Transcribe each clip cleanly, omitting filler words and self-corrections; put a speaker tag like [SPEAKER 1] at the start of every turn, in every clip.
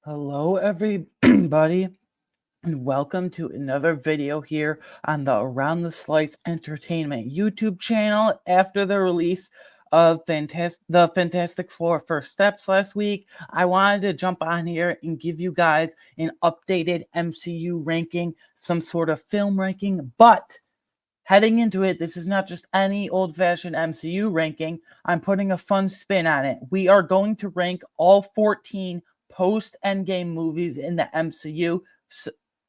[SPEAKER 1] Hello, everybody, and welcome to another video here on the Around the Slice Entertainment YouTube channel. After the release of the Fantastic Four First Steps last week, I wanted to jump on here and give you guys an updated MCU ranking, some sort of film ranking, but heading into it, this is not just any old-fashioned MCU ranking. I'm putting a fun spin on it. We are going to rank all 14 post-Endgame movies in the MCU.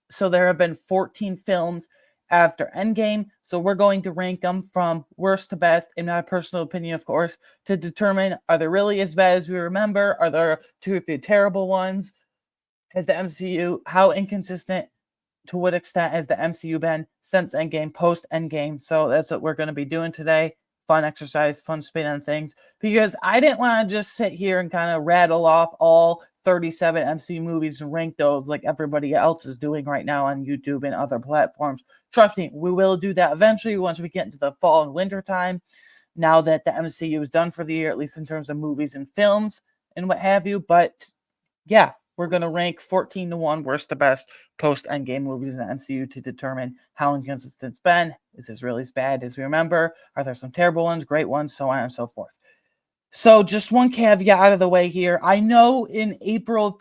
[SPEAKER 1] So there have been 14 films after Endgame. So we're going to rank them from worst to best, in my personal opinion, of course, to determine, are they really as bad as we remember? Are there two or three terrible ones? Has the MCU, how inconsistent, to what extent has the MCU been since Endgame, post Endgame? So that's what we're going to be doing today. Fun exercise, fun spin on things. Because I didn't want to just sit here and kind of rattle off all 37 MCU movies and rank those like everybody else is doing right now on YouTube and other platforms. Trust me, we will do that eventually once we get into the fall and winter time. Now that the MCU is done for the year, at least in terms of movies and films and what have you. But yeah, we're going to rank 14 to 1 worst to best post Endgame movies in the MCU to determine how inconsistent it's been. Is this really as bad as we remember? Are there some terrible ones, great ones, so on and so forth? So just one caveat out of the way here. I know in April,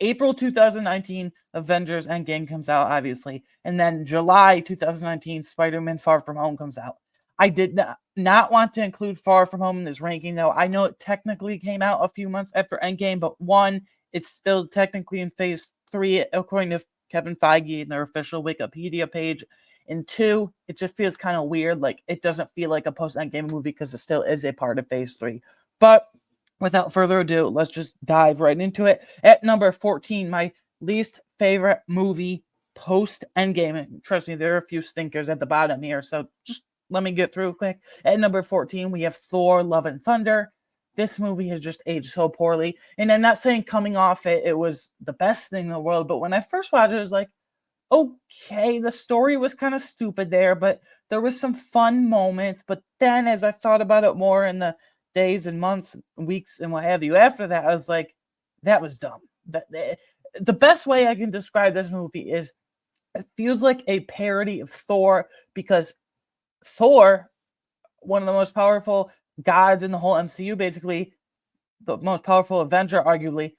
[SPEAKER 1] April 2019, Avengers Endgame comes out, obviously. And then July 2019, Spider-Man Far From Home comes out. I did not want to include Far From Home in this ranking, though. I know it technically came out a few months after Endgame, but one, it's still technically in phase 3, according to Kevin Feige and their official Wikipedia page. And 2, it just feels kind of weird. Like, it doesn't feel like a post-Endgame movie because it still is a part of phase 3. But without further ado, let's just dive right into it. At number 14, my least favorite movie post Endgame. And trust me, there are a few stinkers at the bottom here, so just let me get through quick. At number 14, we have Thor: Love and Thunder. This movie has just aged so poorly. And I'm not saying coming off it, it was the best thing in the world, but when I first watched it, it was like, okay, the story was kind of stupid there, but there was some fun moments. But then as I thought about it more in the days and months, weeks, and what have you after that, I was like, that was dumb. The best way I can describe this movie is it feels like a parody of Thor, because Thor, one of the most powerful gods in the whole MCU, basically the most powerful Avenger, arguably.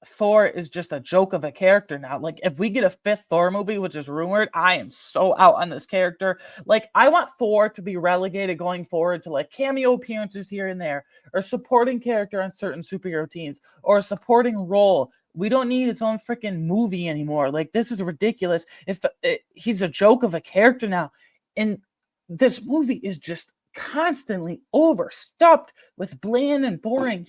[SPEAKER 1] Thor is just a joke of a character now. Like, if we get a 5th Thor movie, which is rumored, I am so out on this character. Like, I want Thor to be relegated going forward to like cameo appearances here and there, or supporting character on certain superhero teams, or a supporting role. We don't need his own freaking movie anymore. Like, this is ridiculous. If he's a joke of a character now, and this movie is just constantly overstuffed with bland and boring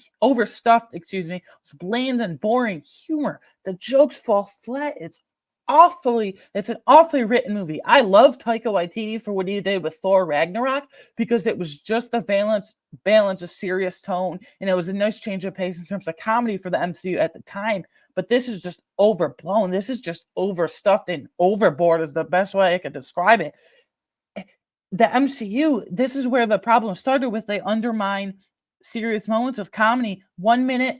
[SPEAKER 1] bland and boring humor. The jokes fall flat. It's an awfully written movie. I love Taika Waititi for what he did with Thor Ragnarok, because it was just a balance of serious tone, and it was a nice change of pace in terms of comedy for the MCU at the time. But this is just overblown. This is just overstuffed and overboard is the best way I could describe it. The MCU, this is where the problem started with. They undermine serious moments of comedy. 1 minute,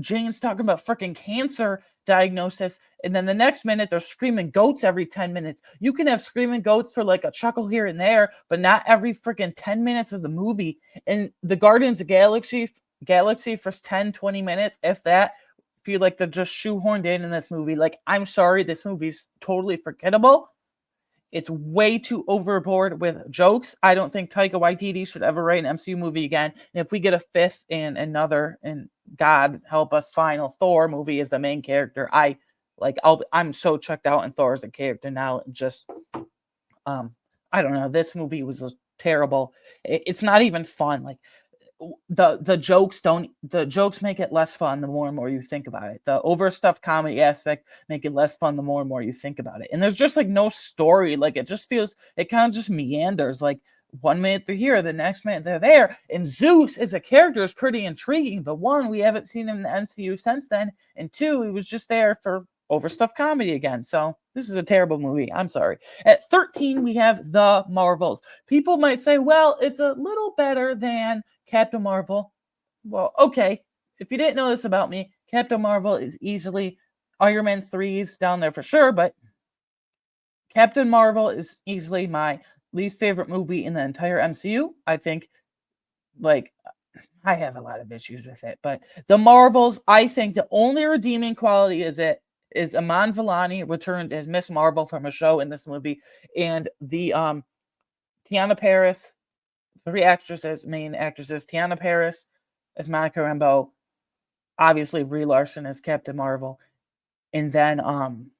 [SPEAKER 1] Jane's talking about freaking cancer diagnosis, and then the next minute they're screaming goats every 10 minutes. You can have screaming goats for like a chuckle here and there, but not every freaking 10 minutes of the movie. And the Guardians of Galaxy for 10, 20 minutes, if that, feel like they're just shoehorned in this movie. Like, I'm sorry, this movie's totally forgettable. It's way too overboard with jokes. I don't think Taika Waititi should ever write an MCU movie again. And if we get a 5th and another, and God help us, final Thor movie as the main character, I'm so checked out in Thor as a character now. Just I don't know. This movie was just terrible. It's not even fun. Like, the jokes make it less fun the more and more you think about it. The overstuffed comedy aspect make it less fun the more and more you think about it. And there's just like no story. Like, it kind of just meanders. Like, 1 minute they're here, the next minute they're there. And Zeus as a character is pretty intriguing, but 1, we haven't seen him in the MCU since then, and 2, he was just there for overstuffed comedy again. So this is a terrible movie. I'm sorry. At 13, we have The Marvels. People might say, well, it's a little better than Captain Marvel. Well, okay. if you didn't know this about me, Captain Marvel is easily Iron Man 3's down there for sure, but Captain Marvel is easily my least favorite movie in the entire MCU. I think, like, I have a lot of issues with it, but the Marvels, I think the only redeeming quality is Iman Vellani returned as Miss Marvel from a show in this movie, and the Tiana Paris, three actresses, main actresses, Tiana Paris as Monica Rambeau, obviously Brie Larson as Captain Marvel, and then Iman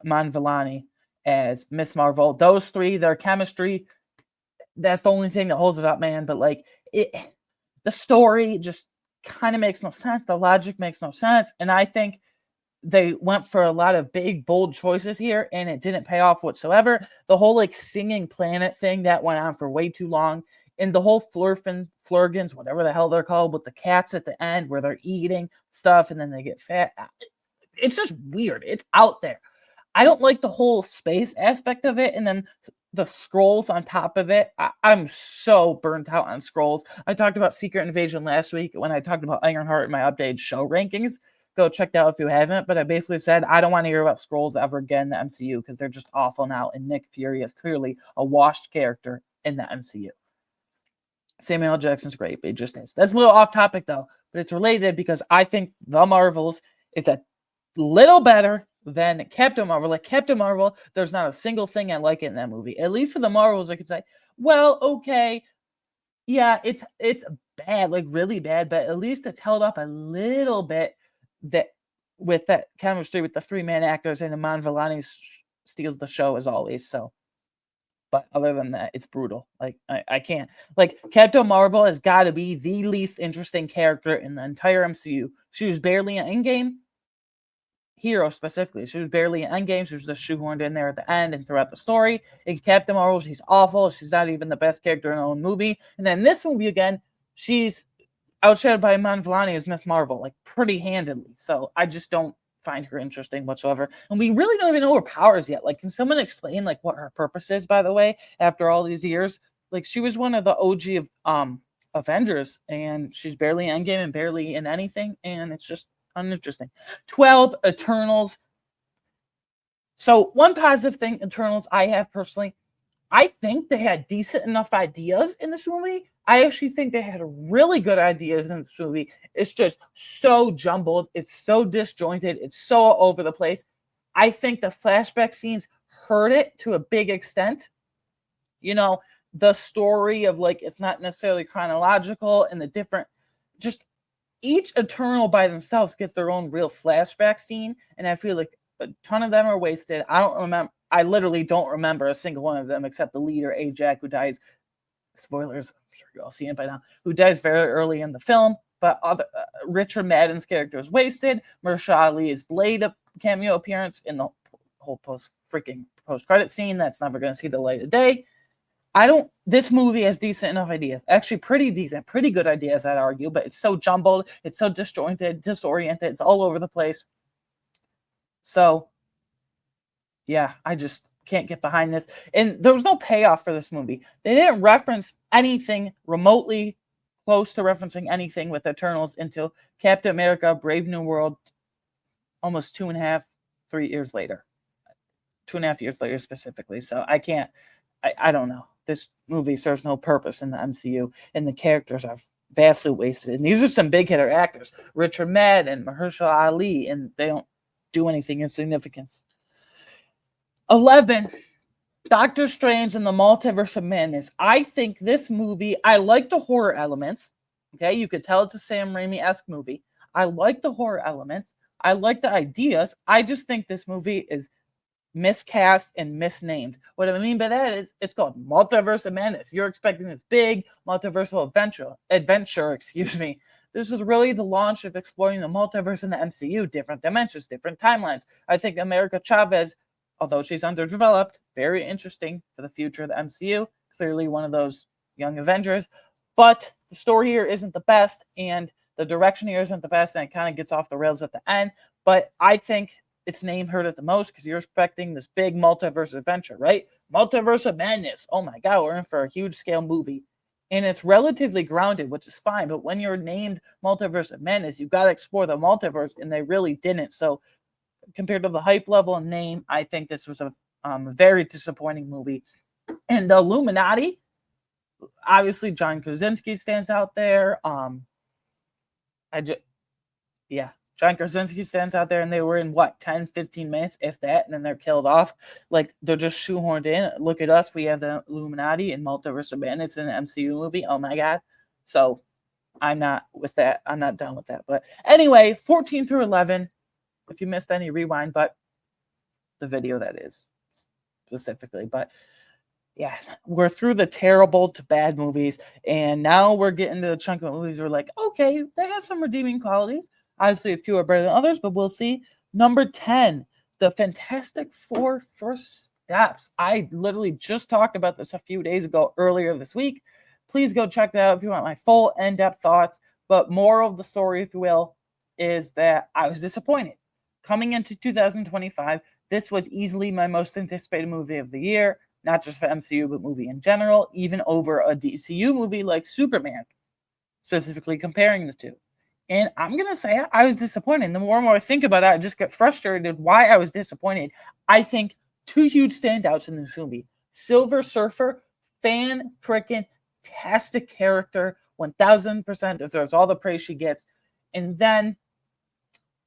[SPEAKER 1] Vellani as Miss Marvel. Those three, their chemistry, that's the only thing that holds it up, man. But like the story just kind of makes no sense. The logic makes no sense. And I think they went for a lot of big, bold choices here, and it didn't pay off whatsoever. The whole like singing planet thing that went on for way too long. And the whole flurgins, whatever the hell they're called, with the cats at the end where they're eating stuff and then they get fat. It's just weird. It's out there. I don't like the whole space aspect of it. And then the scrolls on top of it. I'm so burnt out on scrolls. I talked about Secret Invasion last week when I talked about Ironheart in my updated show rankings. Go check that out if you haven't. But I basically said I don't want to hear about scrolls ever again in the MCU because they're just awful now. And Nick Fury is clearly a washed character in the MCU. Samuel L. Jackson's great, but it just is. That's a little off topic though, but it's related because I think The Marvels is a little better than Captain Marvel. Like Captain Marvel, there's not a single thing I like in that movie. At least for The Marvels, I could say, well, okay, yeah, it's bad, like really bad, but at least it's held up a little bit that with that chemistry with the three-man actors, and Iman Vellani steals the show as always. So, but other than that, it's brutal. Like I can't. Like Captain Marvel has got to be the least interesting character in the entire MCU. She was barely an Endgame hero specifically. She was barely an Endgame. She was just shoehorned in there at the end and throughout the story. In Captain Marvel, she's awful. She's not even the best character in her own movie. And then this movie again, she's outshadowed by Iman Vellani as Miss Marvel, like pretty handedly. So I just don't find her interesting whatsoever. And we really don't even know her powers yet. Like, can someone explain like what her purpose is, by the way, after all these years? Like, she was one of the OG of Avengers, and she's barely in Endgame and barely in anything, and it's just uninteresting. 12 Eternals. So one positive thing, Eternals, I have personally, I think they had decent enough ideas in this movie. I actually think they had really good ideas in this movie. It's just so jumbled. It's so disjointed. It's so all over the place. I think the flashback scenes hurt it to a big extent. You know, the story of like, it's not necessarily chronological and the different, just each Eternal by themselves gets their own real flashback scene. And I feel like a ton of them are wasted. I literally don't remember a single one of them except the leader, Ajak, who dies. Spoilers, I'm sure you all seen it by now. Who dies very early in the film. But Richard Madden's character is wasted. Mahershala Ali's Blade cameo appearance in the whole post-credit scene that's never going to see the light of day. This movie has decent enough ideas. Actually, pretty decent, pretty good ideas, I'd argue. But it's so jumbled. It's so disjointed, disoriented. It's all over the place. So yeah, I just can't get behind this. And there was no payoff for this movie. They didn't reference anything remotely close to referencing anything with Eternals until Captain America, Brave New World, almost 3 years later. 2.5 years later specifically. So I don't know. This movie serves no purpose in the MCU, and the characters are vastly wasted. And these are some big hitter actors. Richard Madden, Mahershala Ali, and they don't do anything of significance. 11, Doctor Strange and the Multiverse of Madness. I think this movie, I like the horror elements. Okay, you could tell it's a Sam Raimi-esque movie. I like the horror elements. I like the ideas. I just think this movie is miscast and misnamed. What I mean by that is it's called Multiverse of Madness. You're expecting this big multiversal adventure, excuse me. This is really the launch of exploring the multiverse in the MCU, different dimensions, different timelines. I think America Chavez, although she's underdeveloped, very interesting for the future of the MCU. Clearly one of those young Avengers. But the story here isn't the best, and the direction here isn't the best, and it kind of gets off the rails at the end. But I think its name hurt it the most because you're expecting this big multiverse adventure, right? Multiverse of Madness. Oh my God, we're in for a huge scale movie. and it's relatively grounded, which is fine. But when you're named Multiverse of Madness, you got to explore the multiverse, and they really didn't. So compared to the hype level and name, I think this was a very disappointing movie. And the Illuminati, obviously, John Krasinski stands out there. I just yeah, John Krasinski stands out there, and they were in what 10, 15 minutes, if that, and then they're killed off. Like they're just shoehorned in. Look at us, we have the Illuminati and Multiverse of Madness in an MCU movie. Oh my god! So I'm not with that. I'm not done with that. But anyway, 14 through 11. If you missed any, rewind. But the video that is specifically. But yeah, we're through the terrible to bad movies, and now we're getting to the chunk of movies. We're like, okay, they have some redeeming qualities. Obviously, a few are better than others, but we'll see. Number 10, The Fantastic Four First Steps. I literally just talked about this a few days ago, earlier this week. Please go check that out if you want my full in-depth thoughts. But moral of the story, if you will, is that I was disappointed. Coming into 2025, this was easily my most anticipated movie of the year, not just for MCU, but movie in general, even over a DCU movie like Superman, specifically comparing the two. And I'm going to say I was disappointed. The more and more I think about it, I just get frustrated why I was disappointed. I think two huge standouts in this movie. Silver Surfer, fan-freaking-tastic character, 1000% deserves all the praise she gets. And then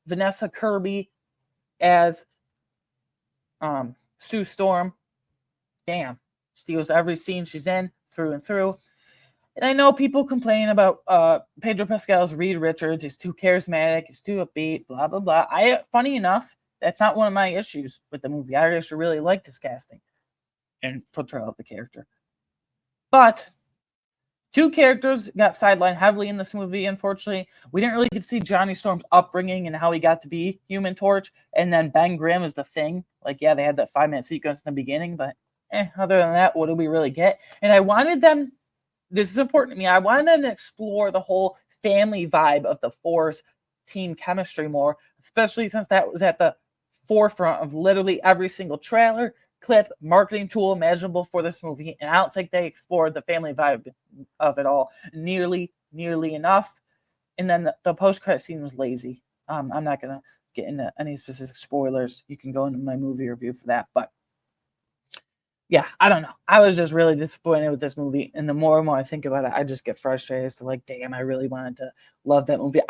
[SPEAKER 1] Vanessa Kirby as Sue Storm. Damn, steals every scene she's in through and through. And I know people complain about Pedro Pascal's Reed Richards. He's too charismatic. He's too upbeat. Blah blah blah. Funny enough, that's not one of my issues with the movie. I actually really liked his casting and portrayal of the character. But two characters got sidelined heavily in this movie. Unfortunately, we didn't really get to see Johnny Storm's upbringing and how he got to be Human Torch. And then Ben Grimm is the Thing. Like, yeah, they had that 5-minute sequence in the beginning, but other than that, what do we really get? And I wanted them. This is important to me. I wanted them to explore the whole family vibe of the Four's team chemistry more, especially since that was at the forefront of literally every single trailer, clip, marketing tool imaginable for this movie. And I don't think they explored the family vibe of it all nearly enough. And then the post-credit scene was lazy. I'm not going to get into any specific spoilers. You can go into my movie review for that. But yeah, I don't know. I was just really disappointed with this movie, and the more and more I think about it, I just get frustrated. So, like, damn, I really wanted to love that movie.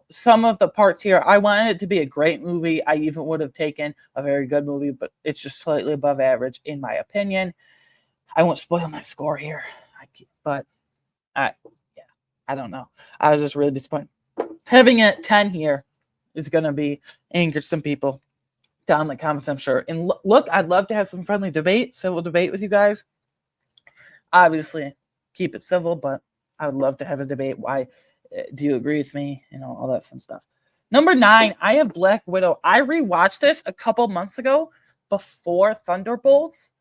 [SPEAKER 1] Some of the parts here, I wanted it to be a great movie. I even would have taken a very good movie, but it's just slightly above average, in my opinion. I won't spoil my score here, but I don't know. I was just really disappointed. Having it 10 here is going to be anger some people down in the comments, I'm sure. And look, I'd love to have some friendly debate, civil debate with you guys. Obviously, keep it civil, but I would love to have a debate. Why do you agree with me? You know, all that fun stuff. Number 9, I have Black Widow. I rewatched this a couple months ago before Thunderbolts.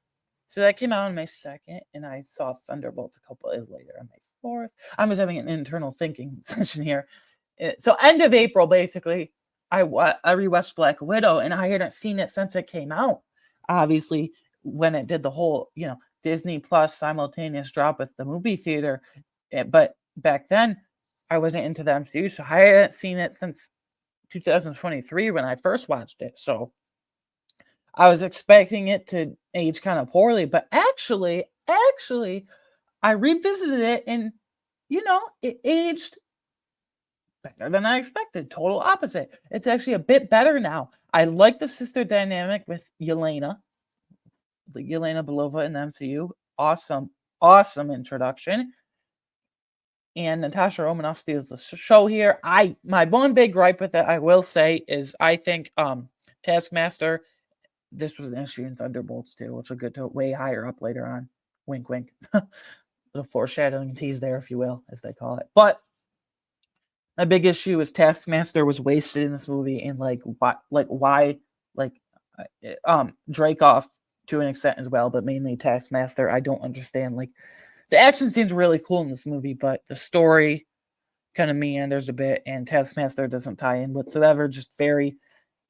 [SPEAKER 1] So that came out on May 2nd, and I saw Thunderbolts a couple days later on May 4th. I was having an internal thinking session here. So end of April, basically, I rewatched Black Widow, and I hadn't seen it since it came out. Obviously, when it did the whole, Disney Plus simultaneous drop at the movie theater. But back then, I wasn't into the MCU, so I hadn't seen it since 2023 when I first watched it. So I was expecting it to age kind of poorly, but actually, I revisited it, and, it aged better than I expected. Total opposite. It's actually a bit better now. I like the sister dynamic with Yelena Belova in the MCU. Awesome introduction. And Natasha Romanoff steals the show here. My one big gripe with it, I will say, is I think Taskmaster, this was an issue in Thunderbolts too, which will get to way higher up later on. Wink, wink. Little foreshadowing tease there, if you will, as they call it. But my big issue is Taskmaster was wasted in this movie, and why Dracoff to an extent as well, but mainly Taskmaster. I don't understand. The action seems really cool in this movie, but the story kind of meanders a bit, and Taskmaster doesn't tie in whatsoever. Just very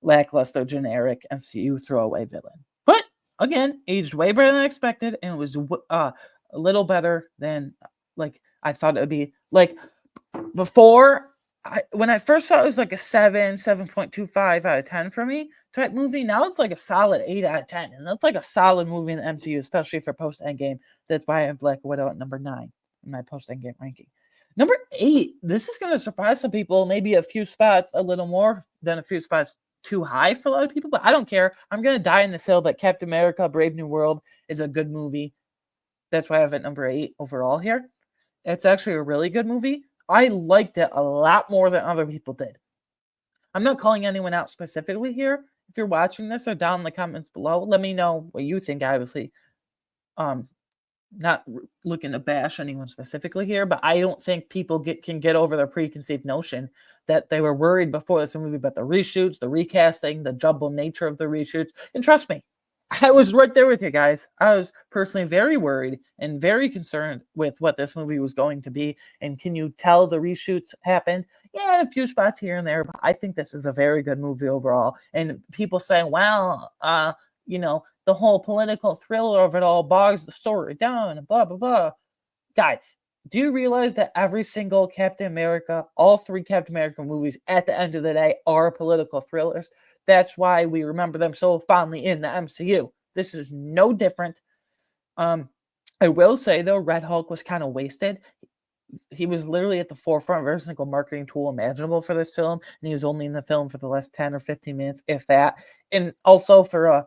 [SPEAKER 1] lackluster, generic MCU throwaway villain. But again, aged way better than expected, and it was a little better than like I thought it would be. Like before, when I first saw it, it was like a 7.25 out of 10 for me type movie. Now it's like a solid 8 out of 10, and that's like a solid movie in the MCU, especially for post Endgame. That's why I have Black Widow at number 9 in my post Endgame ranking. Number 8, this is going to surprise some people, maybe a few spots a little more than a few spots too high for a lot of people, but I don't care. I'm going to die in this hill that Captain America Brave New World is a good movie. That's why I have it number 8 overall here. It's actually a really good movie. I liked it a lot more than other people did. I'm not calling anyone out specifically here. If you're watching this or down in the comments below, let me know what you think. Obviously, not looking to bash anyone specifically here, but I don't think people can get over their preconceived notion that they were worried before this movie about the reshoots, the recasting, the jumbled nature of the reshoots. And trust me, I was right there with you guys. I was personally very worried and very concerned with what this movie was going to be. And can you tell the reshoots happened? Yeah, a few spots here and there, but I think this is a very good movie overall. And people saying, well, the whole political thriller of it all bogs the story down and blah, blah, blah. Guys, do you realize that every single Captain America, all 3 Captain America movies at the end of the day are political thrillers? That's why we remember them so fondly in the MCU. This is no different. I will say, though, Red Hulk was kind of wasted. He was literally at the forefront of every single marketing tool imaginable for this film, and he was only in the film for the last 10 or 15 minutes, if that. And also for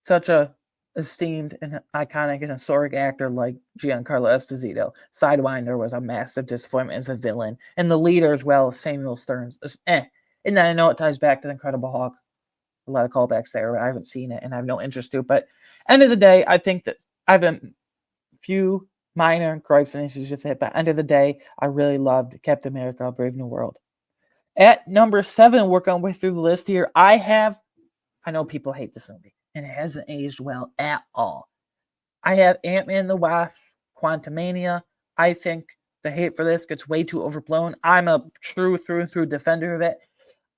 [SPEAKER 1] such a esteemed and iconic and historic actor like Giancarlo Esposito, Sidewinder was a massive disappointment as a villain, and the leader as well, Samuel Stearns. And then I know it ties back to the Incredible Hulk. A lot of callbacks there. I haven't seen it and I have no interest to it. But end of the day, I think that I have a few minor gripes and issues with it. But end of the day, I really loved Captain America: Brave New World. At number 7, work our way through the list here. I know people hate this movie, and it hasn't aged well at all. I have Ant-Man the Wasp, Quantumania. I think the hate for this gets way too overblown. I'm a true through and through defender of it.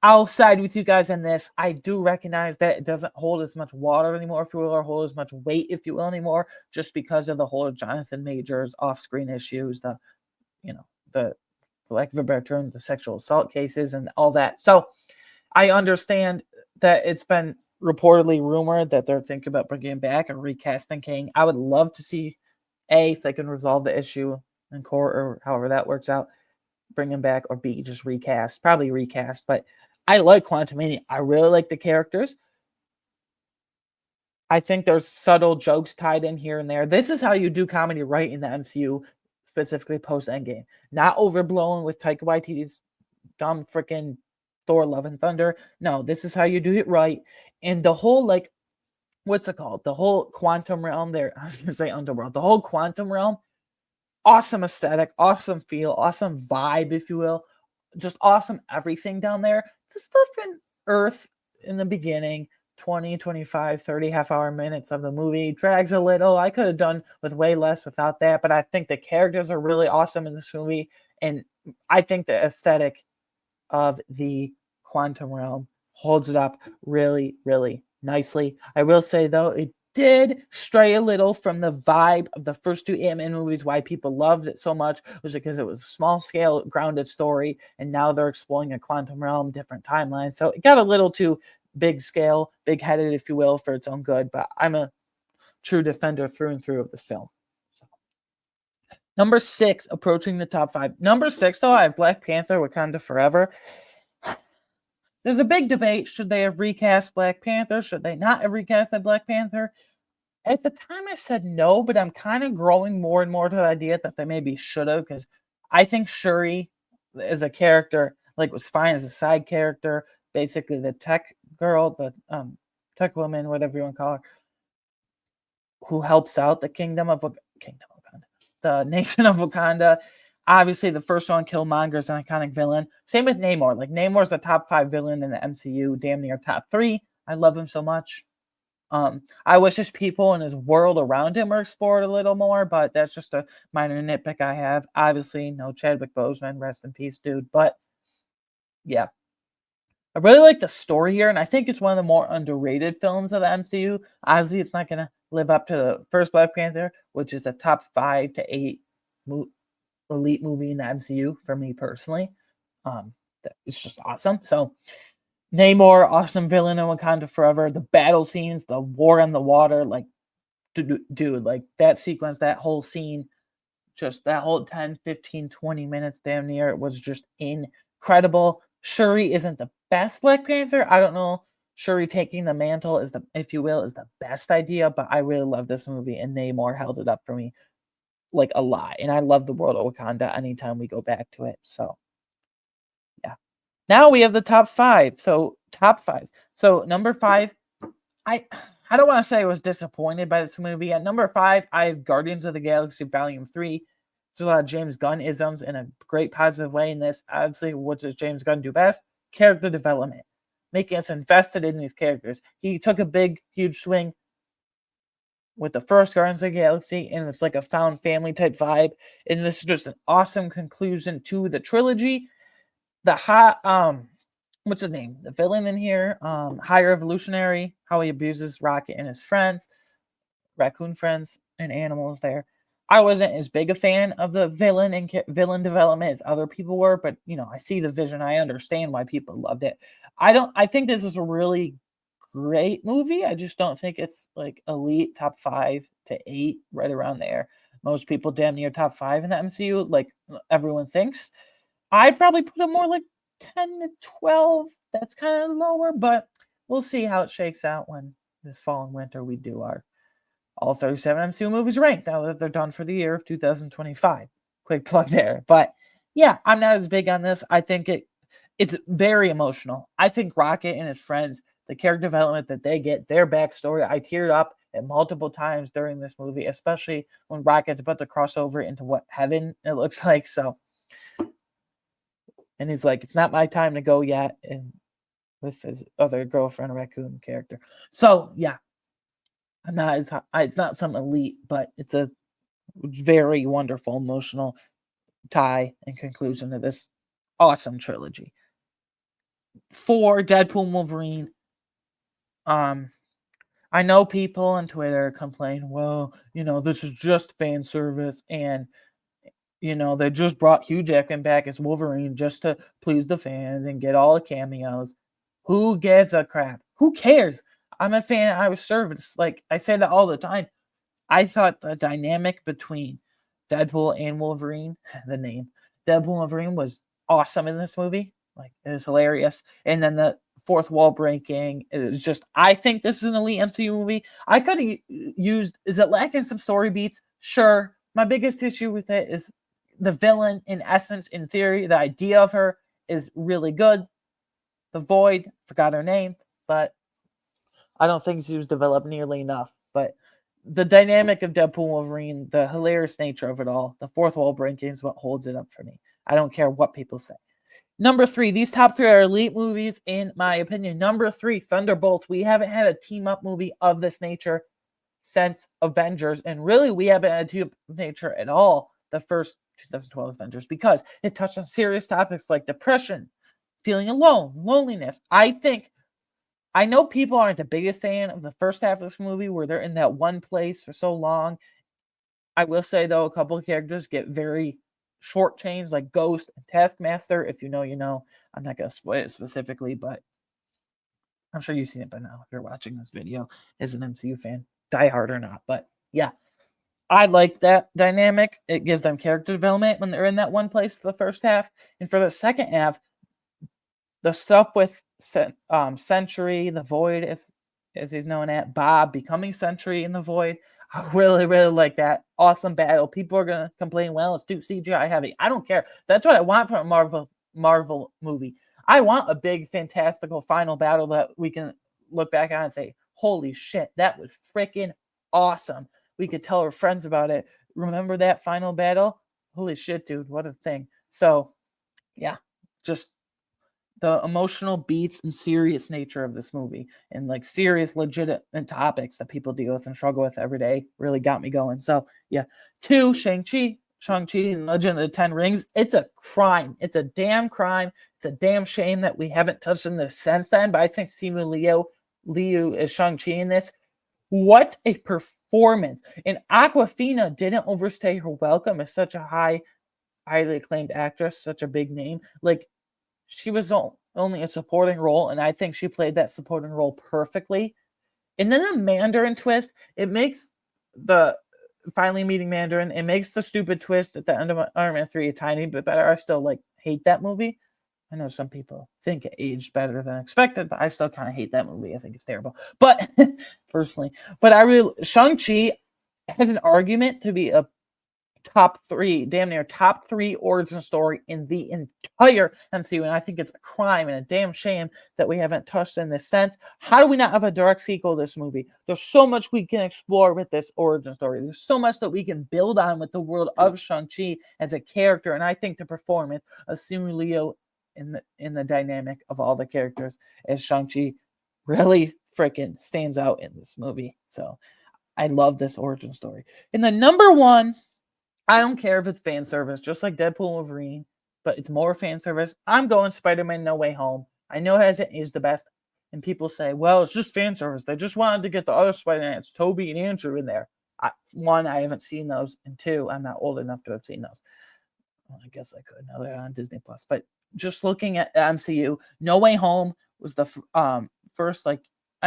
[SPEAKER 1] I'll side with you guys on this. I do recognize that it doesn't hold as much water anymore, if you will, or hold as much weight, if you will, anymore, just because of the whole Jonathan Majors off-screen issues, the lack of a better term, the sexual assault cases and all that. So I understand that it's been reportedly rumored that they're thinking about bringing him back and recasting King. I would love to see, if they can resolve the issue in court or however that works out, bring him back, or B, just recast. Probably recast, but I like Quantumania. I really like the characters. I think there's subtle jokes tied in here and there. This is how you do comedy right in the MCU, specifically post Endgame. Not overblown with Taika Waititi's dumb freaking Thor: Love and Thunder. No, this is how you do it right. And the whole, what's it called? The whole quantum realm there. I was going to say underworld. The whole quantum realm. Awesome aesthetic, awesome feel, awesome vibe, if you will. Just awesome everything down there. The stuff in Earth in the beginning, 20, 25, 30 half-hour minutes of the movie drags a little. I could have done with way less without that, but I think the characters are really awesome in this movie, and I think the aesthetic of the quantum realm holds it up really, really nicely. I will say, though, it did stray a little from the vibe of the first 2 Ant-Man movies. Why people loved it so much was because it was a small-scale, grounded story, and now they're exploring a quantum realm, different timelines. So it got a little too big-scale, big-headed, if you will, for its own good, but I'm a true defender through and through of the film. Number 6, approaching the top 5. Number 6, though, I have Black Panther: Wakanda Forever. There's a big debate. Should they have recast Black Panther? Should they not have recast Black Panther? At the time, I said no, but I'm kind of growing more and more to the idea that they maybe should have, because I think Shuri as a character was fine as a side character. Basically, the tech girl, the tech woman, whatever you want to call her, who helps out the the nation of Wakanda. Obviously, the first one, Killmonger, is an iconic villain. Same with Namor. Namor's a top 5 villain in the MCU, damn near top 3. I love him so much. I wish his people and his world around him were explored a little more, but that's just a minor nitpick I have. Obviously, no Chadwick Boseman, rest in peace, dude. But yeah, I really like the story here, and I think it's one of the more underrated films of the MCU. Obviously, it's not going to live up to the first Black Panther, which is a top 5 to 8 elite movie in the MCU for me personally. It's just awesome. So Namor, awesome villain in Wakanda Forever. The battle scenes, the war on the water, like, dude, like that sequence, that whole scene, just that whole 10, 15, 20 minutes damn near, it was just incredible. Shuri isn't the best Black Panther. I don't know. Shuri taking the mantle is the, if you will, is the best idea, but I really love this movie, and Namor held it up for me like a lot. And I love the world of Wakanda anytime we go back to it. So yeah. Now we have the top 5. So top 5. So number 5, I don't want to say I was disappointed by this movie. At number 5, I have Guardians of the Galaxy Volume 3. There's a lot of James Gunn isms in a great positive way in this. Obviously, what does James Gunn do best? Character development, making us invested in these characters. He took a big, huge swing with the first Guardians of the Galaxy, and it's like a found family type vibe. And this is just an awesome conclusion to the trilogy. The hot what's his name? The villain in here, High Revolutionary, how he abuses Rocket and his friends, raccoon friends and animals there. I wasn't as big a fan of the villain and villain development as other people were, but I see the vision. I understand why people loved it. I think this is a really great movie. I just don't think it's like elite top 5 to 8, right around there. Most people damn near top 5 in the MCU, like everyone thinks. I'd probably put it more like 10 to 12. That's kind of lower, but we'll see how it shakes out when this fall and winter we do our all 37 MCU movies ranked now that they're done for the year of 2025. Quick plug there. But yeah, I'm not as big on this. I think it's very emotional. I think Rocket and his friends, the character development that they get, their backstory, I teared up at multiple times during this movie, especially when Rocket's about to cross over into what heaven it looks like. So, and he's like, it's not my time to go yet. And with his other girlfriend, raccoon character. So yeah, I'm not as high, it's not some elite, but it's a very wonderful emotional tie and conclusion to this awesome trilogy. 4, Deadpool and Wolverine. I know people on Twitter complain, well, this is just fan service, and they just brought Hugh Jackman back as Wolverine just to please the fans and get all the cameos. Who gives a crap? Who cares? I'm a fan. I was service. Like, I say that all the time. I thought the dynamic between Deadpool and Wolverine, the name Deadpool and Wolverine, was awesome in this movie. Like, it was hilarious. And then the fourth wall breaking, it was just, I think this is an elite MCU movie. I could have used, is it lacking some story beats? Sure. My biggest issue with it is the villain, in essence, in theory, the idea of her is really good. The Void, forgot her name, but I don't think she was developed nearly enough. But the dynamic of Deadpool and Wolverine, the hilarious nature of it all, the fourth wall breaking is what holds it up for me. I don't care what people say. Number 3, these top 3 are elite movies, in my opinion. Number 3, Thunderbolts. We haven't had a team-up movie of this nature since Avengers, and really, we haven't had a team-up nature at all the first 2012 Avengers, because it touched on serious topics like depression, feeling alone, loneliness. I know people aren't the biggest fan of the first half of this movie where they're in that one place for so long. I will say, though, a couple of characters get very shortchanged, like Ghost and Taskmaster. If you know, you know. I'm not going to spoil it specifically, but I'm sure you've seen it by now if you're watching this video as an MCU fan, die hard or not. But yeah, I like that dynamic. It gives them character development when they're in that one place for the first half. And for the second half, the stuff with Sentry, the Void, as he's known at, Bob becoming Sentry in the Void, I really, really like that. Awesome battle. People are going to complain, well, it's too CGI heavy. I don't care. That's what I want from a Marvel movie. I want a big, fantastical final battle that we can look back on and say, holy shit, that was freaking awesome. We could tell our friends about it. Remember that final battle? Holy shit, dude, what a thing. So, yeah, just the emotional beats and serious nature of this movie, and like serious, legitimate topics that people deal with and struggle with every day, really got me going. So, yeah. 2, Shang-Chi and Legend of the Ten Rings. It's a crime. It's a damn crime. It's a damn shame that we haven't touched on this since then, but I think Simu Liu is Shang-Chi in this. What a performance. And Aquafina didn't overstay her welcome as such a highly acclaimed actress, such a big name. Like, she was only a supporting role, and I think she played that supporting role perfectly. And then the Mandarin twist, it makes the finally meeting Mandarin, it makes the stupid twist at the end of Iron Man 3 a tiny bit better. I still hate that movie. I know some people think it aged better than expected, but I still kind of hate that movie. I think it's terrible. But personally, but Shang-Chi has an argument to be a top three, damn near top three origin story in the entire MCU. And I think it's a crime and a damn shame that we haven't touched in this sense. How do we not have a direct sequel to this movie? There's so much we can explore with this origin story. There's so much that we can build on with the world of Shang-Chi as a character. And I think the performance of Simu Liu in the dynamic of all the characters as Shang-Chi really freaking stands out in this movie. So I love this origin story. And the number one, I don't care if it's fan service, just like Deadpool and Wolverine, but it's more fan service. I'm going Spider-Man No Way Home. I know it hasn't aged the best, and people say, well, it's just fan service. They just wanted to get the other Spider-Mans, Toby and Andrew, in there. One, I haven't seen those, and two, I'm not old enough to have seen those. Well, I guess I could now they're on Disney Plus. But just looking at MCU, No Way Home was the first, I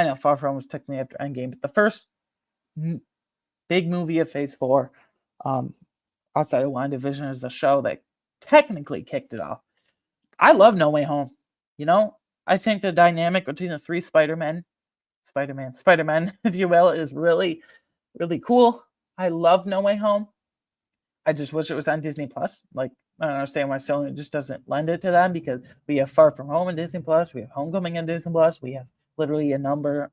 [SPEAKER 1] know Far From was technically after Endgame, but the first big movie of Phase 4. Outside of WandaVision is the show that technically kicked it off. I love No Way Home. I think the dynamic between the three Spider-Men, if you will, is really, really cool. I love No Way Home. I just wish it was on Disney Plus. I don't understand why Sony just doesn't lend it to them, because we have Far From Home in Disney Plus, we have Homecoming in Disney Plus, we have literally a number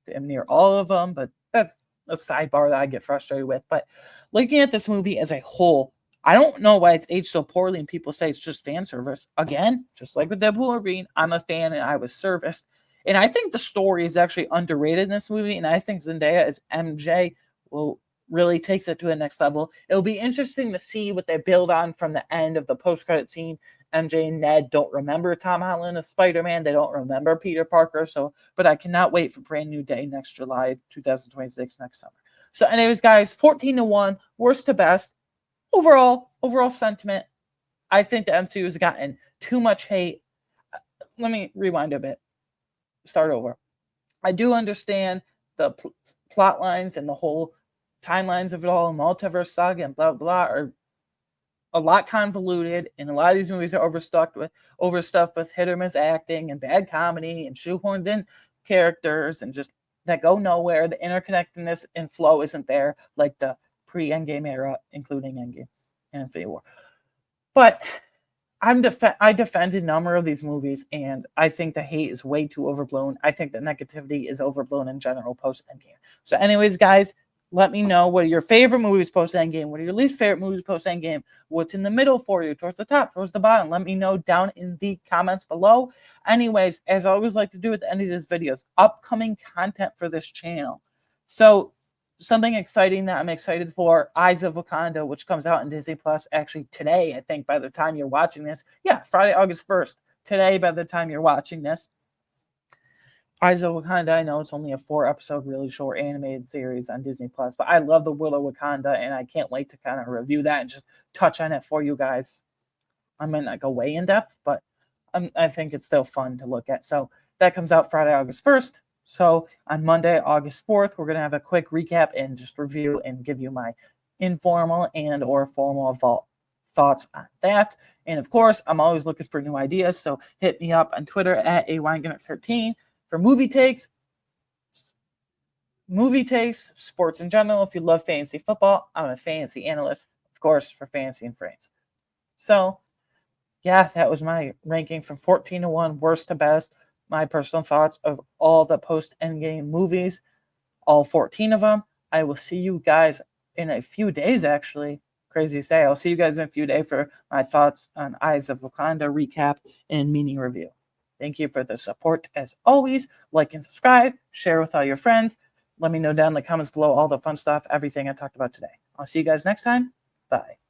[SPEAKER 1] damn near all of them, but that's a sidebar that I get frustrated with. But looking at this movie as a whole, I don't know why it's aged so poorly and people say it's just fan service. Again, just like with Deadpool and Wolverine, I'm a fan and I was serviced. And I think the story is actually underrated in this movie. And I think Zendaya as MJ will really takes it to the next level. It'll be interesting to see what they build on from the end of the post-credit scene. MJ and Ned don't remember Tom Holland as Spider-Man. They don't remember Peter Parker. But I cannot wait for Brand New Day next July 2026, next summer. So anyways, guys, 14-1, worst to best. Overall sentiment, I think the MCU has gotten too much hate. Let me rewind a bit. Start over. I do understand the plot lines and the whole timelines of it all, multiverse saga and blah, blah, are a lot convoluted, and a lot of these movies are overstuffed with hit or miss acting and bad comedy and shoehorned in characters and just that go nowhere. The interconnectedness and flow isn't there like the pre-Endgame era, including Endgame and Infinity War. But I defend a number of these movies, and I think the hate is way too overblown. I think the negativity is overblown in general post-Endgame. So anyways, guys, let me know what are your favorite movies post-Endgame. What are your least favorite movies post-Endgame? What's in the middle for you? Towards the top, towards the bottom? Let me know down in the comments below. Anyways, as I always like to do at the end of these videos, upcoming content for this channel. So something exciting that I'm excited for, Eyes of Wakanda, which comes out in Disney Plus actually today, I think, by the time you're watching this. Yeah, Friday, August 1st. Today, by the time you're watching this. Eyes of Wakanda, I know it's only a 4-episode, really short animated series on Disney Plus, but I love the world of Wakanda, and I can't wait to kind of review that and just touch on it for you guys. I might not go way in depth, but I think it's still fun to look at. So that comes out Friday, August 1st. So on Monday, August 4th, we're going to have a quick recap and just review and give you my informal and or formal thoughts on that. And of course, I'm always looking for new ideas, so hit me up on Twitter at awinegunner13 for movie takes, sports in general. If you love fantasy football, I'm a fantasy analyst, of course, for Fantasy and Frames. So, yeah, that was my ranking from 14-1, worst to best. My personal thoughts of all the post-Endgame movies, all 14 of them. I will see you guys in a few days, actually. Crazy to say. I'll see you guys in a few days for my thoughts on Eyes of Wakanda recap and meaning review. Thank you for the support as always. Like and subscribe. Share with all your friends. Let me know down in the comments below all the fun stuff, everything I talked about today. I'll see you guys next time. Bye.